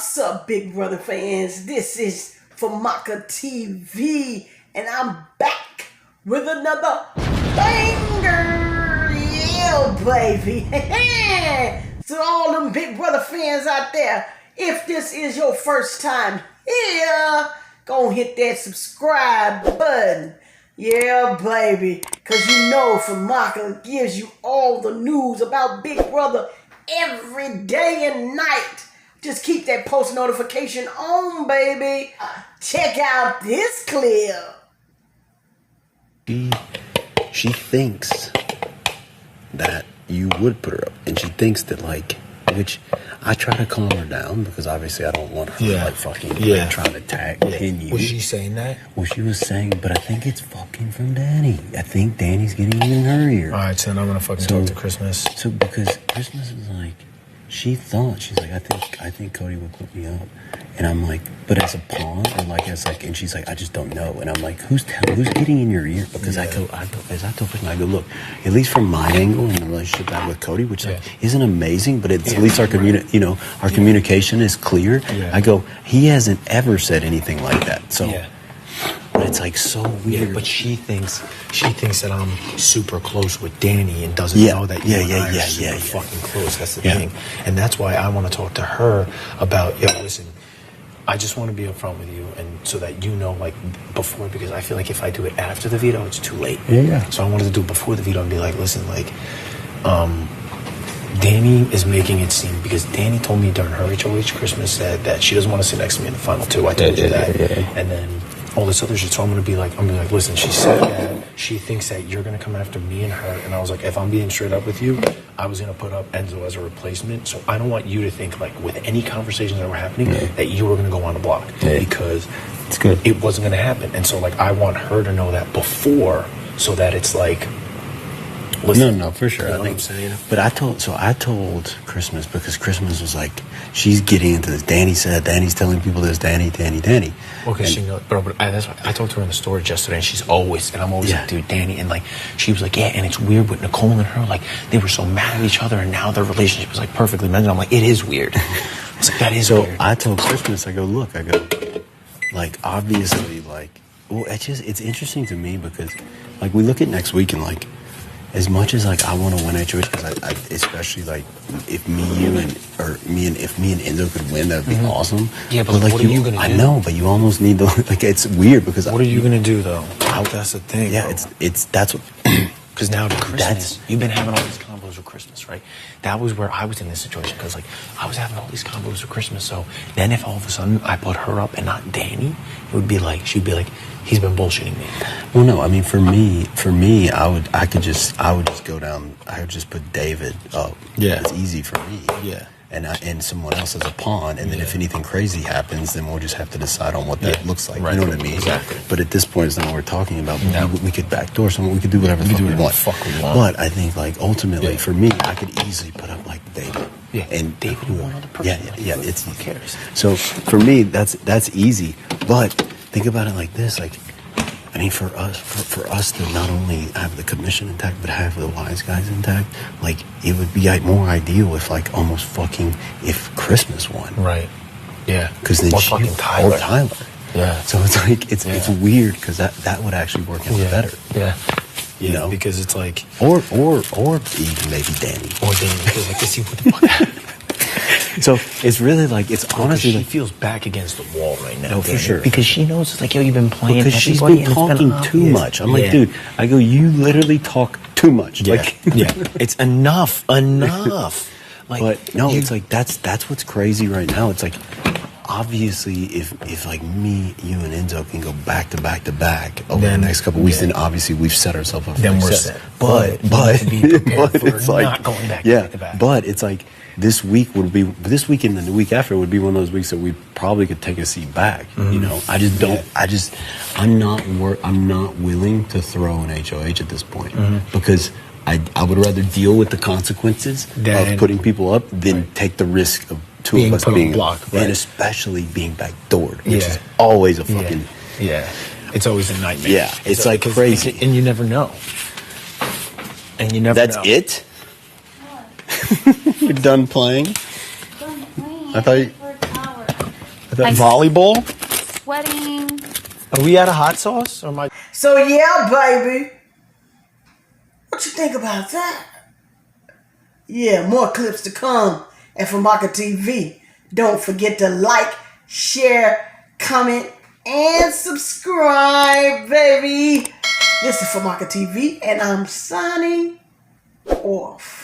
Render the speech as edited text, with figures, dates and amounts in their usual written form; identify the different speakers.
Speaker 1: What's up, Big Brother fans? This is Famaca TV, and I'm back with another banger. Yeah, baby. To all them Big Brother fans out there, if this is your first time here, go hit that subscribe button. Yeah, baby, because you know Famaca gives you all the news about Big Brother every day and night. Just keep that post notification on, baby. Check out this clip.
Speaker 2: She thinks that you would put her up, and she thinks that, like, which I try to calm her down because obviously I don't want her like fucking trying to pin you.
Speaker 3: Was she saying that?
Speaker 2: Well, she was saying, but I think it's fucking from Danny. I think Danny's getting in her ear.
Speaker 3: All right, so I'm gonna fucking talk to Christmas.
Speaker 2: So because Christmas is like, she thought, she's like, I think CODY would put me up, and I'm like, but as a pawn, or like as like, and she's like, I just don't know, and I'm like, who's getting in your ear? Because I told Christmas, I go, look, at least from my angle in the relationship I have with CODY, which like, isn't amazing, but it's at least our our communication is clear. I go, he hasn't ever said anything like that, so. But it's like so weird.
Speaker 3: Yeah, but she thinks that I'm super close with Danny and doesn't know that you and I are super fucking close. That's the thing, and that's why I want to talk to her about. Listen, I just want to be upfront with you, and so that you know, like before, because I feel like if I do it after the veto, it's too late. So I wanted to do it before the veto and be like, listen, like, Danny is making it seem, because Danny told me during her HOH Christmas said that she doesn't want to sit next to me in the final two. I told you that, and then all this other shit. So I'm gonna be like, listen, she said that she thinks that you're gonna come after me and her, and I was like, if I'm being straight up with you, I was gonna put up Enzo as a replacement. So I don't want you to think, like, with any conversations that were happening, that you were gonna go on the block, because
Speaker 2: it's good.
Speaker 3: It wasn't gonna happen. And so, like, I want her to know that before, so that it's like, listen,
Speaker 2: no, for sure.
Speaker 3: You know what I'm saying?
Speaker 2: But I told Christmas, because Christmas was like, she's getting into this. Danny's telling people this, Danny.
Speaker 3: Well, because she knows, bro. But that's why I talked to her in the storage yesterday, and I'm always like, dude, Danny, and like, she was like, and it's weird with Nicole and her, like, they were so mad at each other, and now their relationship is like perfectly mended. I'm like, it is weird. I was like, that is weird.
Speaker 2: I told Christmas, I go, like, obviously, like, well, it's interesting to me because, like, we look at next week and, like, as much as, like, I want to win HOH, because I especially, like, if me and Enzo could win, that would be awesome.
Speaker 3: Yeah, but
Speaker 2: like,
Speaker 3: what are you going to do?
Speaker 2: I know, but you almost need to, like, it's weird because...
Speaker 3: What are you going to do, though? That's the thing,
Speaker 2: Yeah,
Speaker 3: bro.
Speaker 2: that's what...
Speaker 3: Because now to Christmas, you've been having all these combos with Christmas, right? That was where I was in this situation, because, like, I was having all these combos with Christmas. So then if all of a sudden I put her up and not Danny, it would be like, she'd be like, he's been bullshitting me.
Speaker 2: Well, no, I mean, for me, I would just go down, I would just put David up. Yeah. It's easy for me.
Speaker 3: Yeah.
Speaker 2: And someone else as a pawn, and then if anything crazy happens, then we'll just have to decide on what that looks like. Right. You know what I mean?
Speaker 3: Exactly.
Speaker 2: But at this point, it's not what we're talking about. We could backdoor someone. We could do whatever the fuck we want. But I think, like, ultimately, for me, I could easily put up, like, David.
Speaker 3: Yeah.
Speaker 2: And
Speaker 3: David and one other person.
Speaker 2: Yeah. It's,
Speaker 3: who cares?
Speaker 2: So for me, that's easy. But think about it like this, like, I mean, for us to not only have the commission intact, but have the wise guys intact, like, it would be more ideal if, like, almost fucking, if Christmas won.
Speaker 3: Right. Yeah.
Speaker 2: Because then
Speaker 3: fucking Tyler.
Speaker 2: Or Tyler.
Speaker 3: Yeah.
Speaker 2: So it's like, it's weird, because that would actually work out better.
Speaker 3: Yeah.
Speaker 2: You know?
Speaker 3: Because it's like...
Speaker 2: Or even maybe Danny.
Speaker 3: Or Danny, because I can see what the fuck happened.
Speaker 2: So it's really like, it's honestly,
Speaker 3: she feels back against the wall right now.
Speaker 2: No, for sure.
Speaker 3: Because she knows it's like, yo, you've been playing.
Speaker 2: Because she's been talking too much. I'm like, dude, I go, you literally talk too much.
Speaker 3: Yeah.
Speaker 2: Like,
Speaker 3: it's enough. Like,
Speaker 2: but no, it's like, that's what's crazy right now. It's like, obviously, if like me, you, and Enzo can go back to back over the next couple of weeks, then obviously we've set ourselves up for success.
Speaker 3: We're set. But
Speaker 2: it's like,
Speaker 3: not going back to back.
Speaker 2: But it's like, this week and the week after would be one of those weeks that we probably could take a seat back. You know, I just don't. I'm not willing to throw an HOH at this point, because I would rather deal with the consequences of putting people up than take the risk of two of us being
Speaker 3: blocked,
Speaker 2: and especially being backdoored, which is always a fucking
Speaker 3: It's always a nightmare.
Speaker 2: Yeah, it's like crazy,
Speaker 3: and you never know.
Speaker 2: That's it. You're done playing? I thought you...
Speaker 3: The volleyball?
Speaker 4: Sweating.
Speaker 3: Are we out of hot sauce? Or am I?
Speaker 1: So yeah, baby. What you think about that? Yeah, more clips to come at Famaca TV. Don't forget to like, share, comment, and subscribe, baby. This is Famaca TV, and I'm signing off.